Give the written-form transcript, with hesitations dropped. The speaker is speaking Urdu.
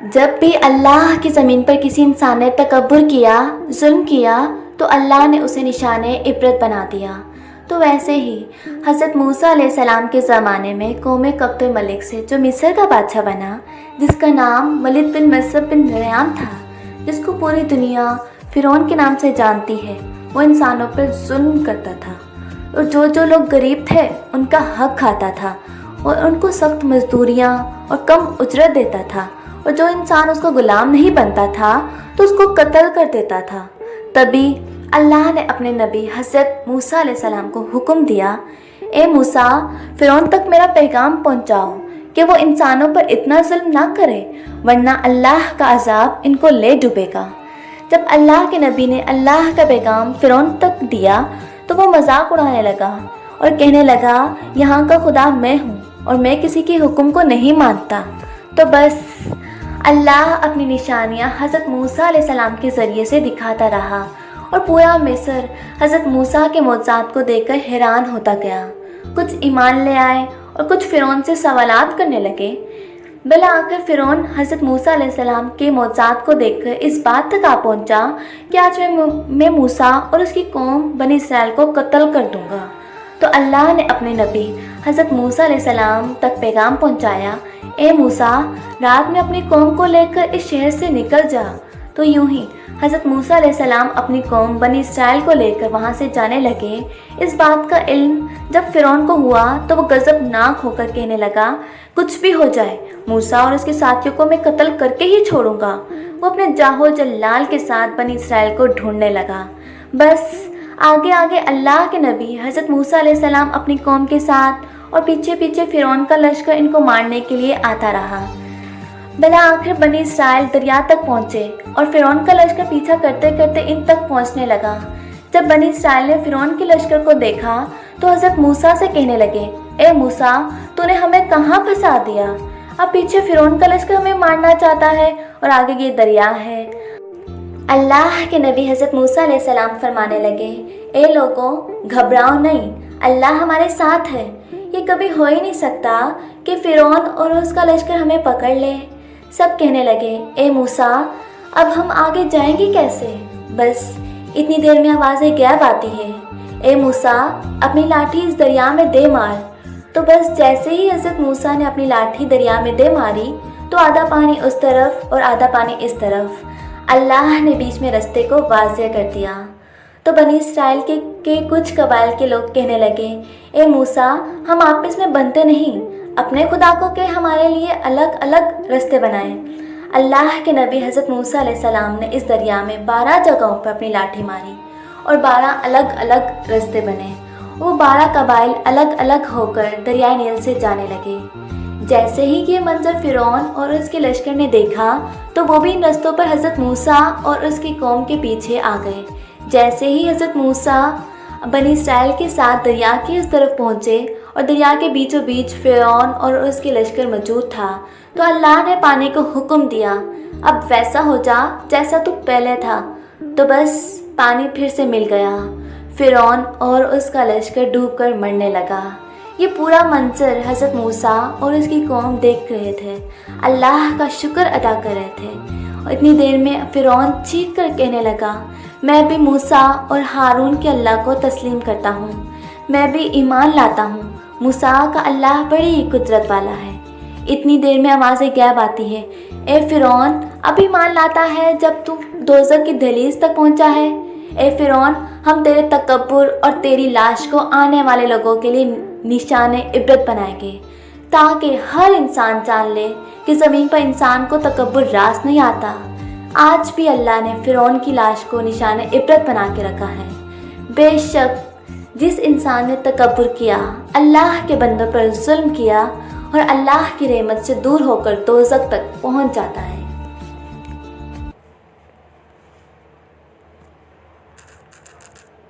جب بھی اللہ کی زمین پر کسی انسان نے تکبر کیا، ظلم کیا، تو اللہ نے اسے نشان عبرت بنا دیا۔ تو ویسے ہی حضرت موسیٰ علیہ السلام کے زمانے میں قوم قبط ملک سے جو مصر کا بادشاہ بنا، جس کا نام ولید بن مصعب بن ریان تھا، جس کو پوری دنیا فرعون کے نام سے جانتی ہے، وہ انسانوں پر ظلم کرتا تھا، اور جو لوگ غریب تھے ان کا حق کھاتا تھا، اور ان کو سخت مزدوریاں اور کم اجرت دیتا تھا، اور جو انسان اس کا غلام نہیں بنتا تھا تو اس کو قتل کر دیتا تھا۔ تبھی اللہ نے اپنے نبی حضرت موسیٰ علیہ السلام کو حکم دیا، اے موسیٰ، فرعون تک میرا پیغام پہنچاؤ کہ وہ انسانوں پر اتنا ظلم نہ کرے، ورنہ اللہ کا عذاب ان کو لے ڈوبے گا۔ جب اللہ کے نبی نے اللہ کا پیغام فرعون تک دیا تو وہ مذاق اڑانے لگا اور کہنے لگا، یہاں کا خدا میں ہوں اور میں کسی کے حکم کو نہیں مانتا۔ تو بس اللہ اپنی نشانیاں حضرت موسیٰ علیہ السلام کے ذریعے سے دکھاتا رہا، اور پورا مصر حضرت موسیٰ کے معجزات کو دیکھ کر حیران ہوتا گیا۔ کچھ ایمان لے آئے اور کچھ فرعون سے سوالات کرنے لگے۔ بالآخر فرعون حضرت موسیٰ علیہ السلام کے معجزات کو دیکھ کر اس بات تک آ پہنچا کہ آج میں موسیٰ اور اس کی قوم بنی اسرائیل کو قتل کر دوں گا۔ تو اللہ نے اپنے نبی حضرت موسیٰ علیہ السلام تک پیغام پہنچایا، اے موسیٰ، رات میں اپنی قوم کو لے کر اس شہر سے نکل جا۔ تو یوں ہی حضرت موسیٰ علیہ السلام اپنی قوم بنی اسرائیل کو لے کر وہاں سے جانے لگے۔ اس بات کا علم جب فرعون کو ہوا تو وہ غضبناک ہو کر کہنے لگا، کچھ بھی ہو جائے، موسیٰ اور اس کے ساتھیوں کو میں قتل کر کے ہی چھوڑوں گا۔ وہ اپنے جاہو جلال کے ساتھ بنی اسرائیل کو ڈھونڈنے لگا۔ بس آگے آگے اللہ کے نبی حضرت موسیٰ علیہ السلام اپنی قوم کے ساتھ، اور پیچھے پیچھے فرعون کا لشکر ان کو مارنے کے لیے آتا رہا۔ بالآخر بنی اسرائیل دریا تک پہنچے اور فرعون کا لشکر پیچھا کرتے کرتے ان تک پہنچنے لگا۔ جب بنی اسرائیل نے فرعون کے لشکر کو دیکھا تو حضرت موسیٰ سے کہنے لگے، اے موسیٰ، تو نے ہمیں کہاں پھنسا دیا؟ اب پیچھے فرعون کا لشکر ہمیں مارنا چاہتا ہے اور آگے یہ دریا ہے۔ اللہ کے نبی حضرت موسیٰ علیہ السلام فرمانے لگے، اے لوگوں، گھبراؤ نہیں، اللہ ہمارے ساتھ ہے۔ یہ کبھی ہو ہی نہیں سکتا کہ فرعون اور اس کا لشکر ہمیں پکڑ لے۔ سب کہنے لگے، اے موسیٰ، اب ہم آگے جائیں گے کیسے؟ بس اتنی دیر میں آواز غیب آتی ہے، اے موسیٰ، اپنی لاٹھی اس دریا میں دے مار۔ تو بس جیسے ہی حضرت موسیٰ نے اپنی لاٹھی دریا میں دے ماری تو آدھا پانی اس طرف اور آدھا پانی اس طرف، اللہ نے بیچ میں رستے کو واضح کر دیا۔ تو بنی اسرائیل کے کچھ قبائل کے لوگ کہنے لگے، اے موسیٰ، ہم آپس میں بنتے نہیں، اپنے خدا کو کہ ہمارے لیے الگ الگ رستے بنائیں۔ اللہ کے نبی حضرت موسیٰ علیہ السلام نے اس دریا میں 12 جگہوں پر اپنی لاٹھی ماری اور 12 الگ الگ رستے بنے۔ وہ 12 قبائل الگ الگ ہو کر دریائے نیل سے جانے لگے۔ جیسے ہی یہ منظر فرعون اور اس کے لشکر نے دیکھا تو وہ بھی ان رستوں پر حضرت موسیٰ اور اس کی قوم کے پیچھے آ گئے۔ جیسے ہی حضرت موسیٰ بنی اسرائیل کے ساتھ دریا کی اس طرف پہنچے اور دریا کے بیچوں بیچ فرعون اور اس کے لشکر موجود تھا تو اللہ نے پانی کو حکم دیا، اب ویسا ہو جا جیسا تو پہلے تھا۔ تو بس پانی پھر سے مل گیا۔ فرعون اور اس کا لشکر ڈوب کر مرنے لگا۔ یہ پورا منظر حضرت موسیٰ اور اس کی قوم دیکھ رہے تھے، اللہ کا شکر ادا کر رہے تھے۔ اور اتنی دیر میں فرعون چیخ کر کہنے لگا، میں بھی موسیٰ اور ہارون کے اللہ کو تسلیم کرتا ہوں، میں بھی ایمان لاتا ہوں، موسیٰ کا اللہ بڑی قدرت والا ہے۔ اتنی دیر میں آواز غیب آتی ہے، اے فرعون، اب ایمان لاتا ہے جب تو دوزخ کی دہلیز تک پہنچا ہے؟ اے فرعون، ہم تیرے تکبر اور تیری لاش کو آنے والے لوگوں کے لیے نشان عبرت بنائیں گے، تاکہ ہر انسان جان لے کہ زمین پر انسان کو تکبر راس نہیں آتا۔ آج بھی اللہ نے فرعون کی لاش کو نشان عبرت بنا کے رکھا ہے۔ بے شک جس انسان نے تکبر کیا، اللہ کے بندوں پر ظلم کیا اور اللہ کی رحمت سے دور ہو کر دوزخ تک پہنچ جاتا ہے۔